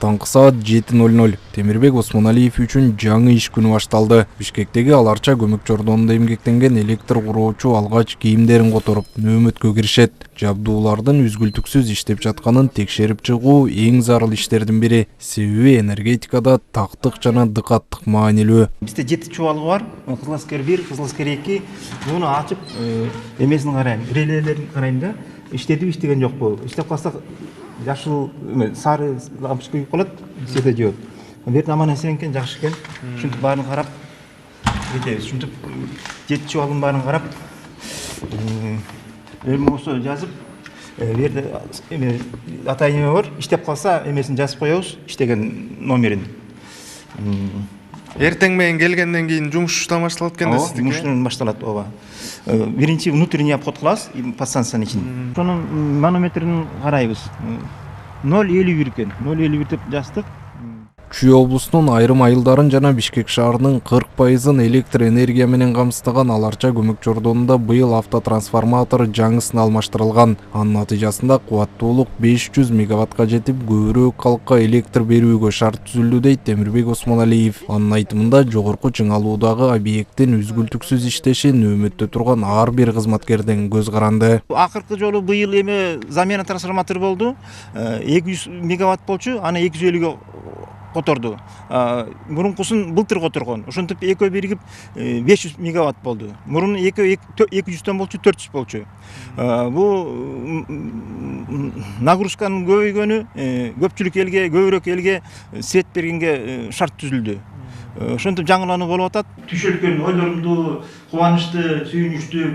Таңкы саат 7:00 Темирбек Осмоналиев үчүн жаңы иш күнү башталды. Бишкектеги Аларча көмөк чордонунда эмгектенген электр куроочу алгач кийимдерин которуп нөөмөткө киришет. Жабдуулардын үзгүлтүксүз иштеп жатканын текшерип чыгуу эң зарыл иштердин бири. Себеби энергетикада тактык жана дыкаттык маанилүү. Бизде 7 чубалгы бар. Кызыласкер 1, Кызыласкер 2. Муну ачып, эмесин карайм, релелерин карайм да. Иштедиби, иштеген жокпу? Иштеп калса жашыл, сары лампочка күйүп калат, света жок. Бер аман эсен экен, жакшы экен. Ушинтип баарын карап кетебиз. Ушинтип 7 чубалгын баарын карап, болсо жазып, берде атайын эме бар. Иштеп калса эмесин жазып коебуз, иштеген номерин. Эртең менен келгенден кийин жумуштан башталат экен да сиздики? Жумуштан башталат, ооба. Биринчи внутренний обход кылабыз, подстанциянын ичин. Ошонун манометрин карайбыз. 0,51 экен. 0,51 деп жаздык. Чүй облусунун айрым айылдарын жана Бишкек шаарынын 40% электр энергия менен камсыздаган Аларча көмөк чордонунда быйыл автотрансформатор жаңысын алмаштырылган. Анын натыйжасында кубаттуулук 500 мегаваттка жетип, көбүрөөк калкка электр берүүгө шарт түзүлдү дейт Темирбек Осмоналиев. Анын айтымында жогорку чыңалуудагы объекттин үзгүлтүксүз иштеши нөөмөттө турган ар бир кызматкерден көз каранды. Акыркы жолу быйыл эме замена трансформатор болду. 200 мегаватт болчу, аны 250 которду. Мурункусын былтыр которгон. Ошентип экөө биригип 500 мегаватт болду. Мурун 200төн болчу, 400 болчу. Бул нагрузканын көбөйгөнү көпчүлүк элге, көбүрөөк элге свет бергенге шарт түзүлдү. Ошентип жаңылануу болуп атат. Түшөлгөн ойлорумду кубанычты, сүйүнүчтү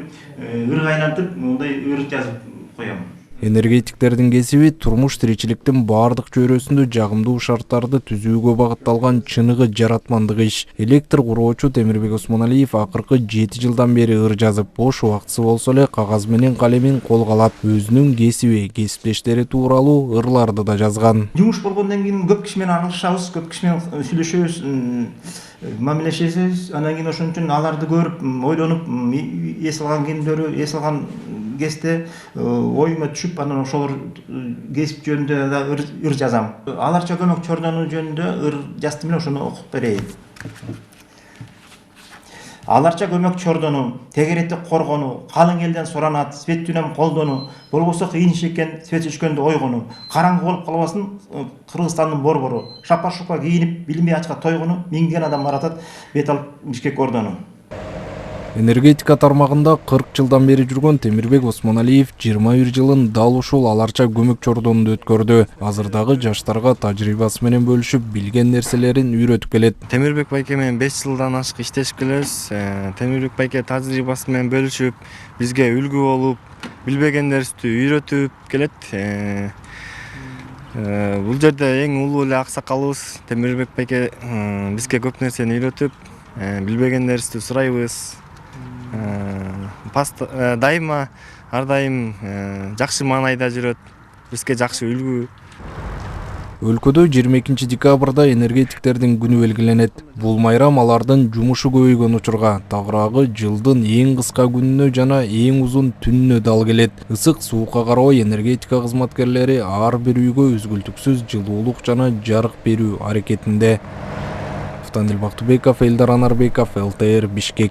ыргайлантып, мындай ыр жазып коем. Энергетиктердин кесиби турмуш тиричиликтин бардык чөйрөсүндө жагымдуу шарттарды түзүүгө багытталган чыныгы жаратмандык иш. Электр куроочу Темирбек Осмоналиев акыркы 7 жылдан бери ыр жазып, бош убактысы болсо эле кагаз менен калемин колго алат, өзүнүн кесиби, кесиптештери тууралуу ырларды да жазган. Жумуш болгондон кийин көп киши менен аралашабыз, көп киши менен сүйлөшөбүз, мамилешебиз. Андан кийин ошон үчүн аларды көрүп, ойлонуп, эс алган күндөрү, эс алган кезде оюма түшүп, анан ошолор кесип жөнүндө да ыр жазам. Аларча көмөк чордону жөнүндө ыр жаздым эле, ошону окуп берейин. Аларча көмөк чордону, тегеретти коргону, калың элден суранат, свет түнөм колдону, болбосо кыйын иш экен, свет өчкөндө ойгону, караңгы болуп калбасын Кыргызстандын борбору, шапа-шупа кийинип, билинбей ачка тойгону, миңдеген адам баратат, бет алып Бишкек ордону. Энергетика тармагында 40 жылдан бери жүргөн Темирбек Осмоналиев 21 жылын дал ушул Аларча көмөк чордонунда өткөрдү. Азырдагы жаштарга тажрыйбасы менен бөлүшүп, билген нерселерин үйрөтүп келет. Темирбек байке менен 5 жылдан ашык иштешип келебиз. Темирбек байке тажрыйбасы менен бөлүшүп, бизге үлгү болуп, билбегендерибизди үйрөтүп келет. Бул жерде эң улуу эле аксакалыбыз Темирбек байке бизге көп нерсени үйрөтүп, билбегендерибизди сурайбыз. Дайыма, ар дайым жакшы маанайда жүрөт, бизге жакшы үлгү. Өлкөдө 22 декабрда энергетиктердин күнү белгиленет. Бул майрам алардын жумушу көбөйгөн учурга, тагыраагы жылдын эң кыска күнүнө жана эң узун түнүнө дал келет. Ысык суукка карабай энергетика кызматкерлери ар бир үйгө үзгүлтүксүз жылуулук жана жарык берүү аракетинде. Бактыбеков, Элдар Анарбеков, ЛТР, Бишкек.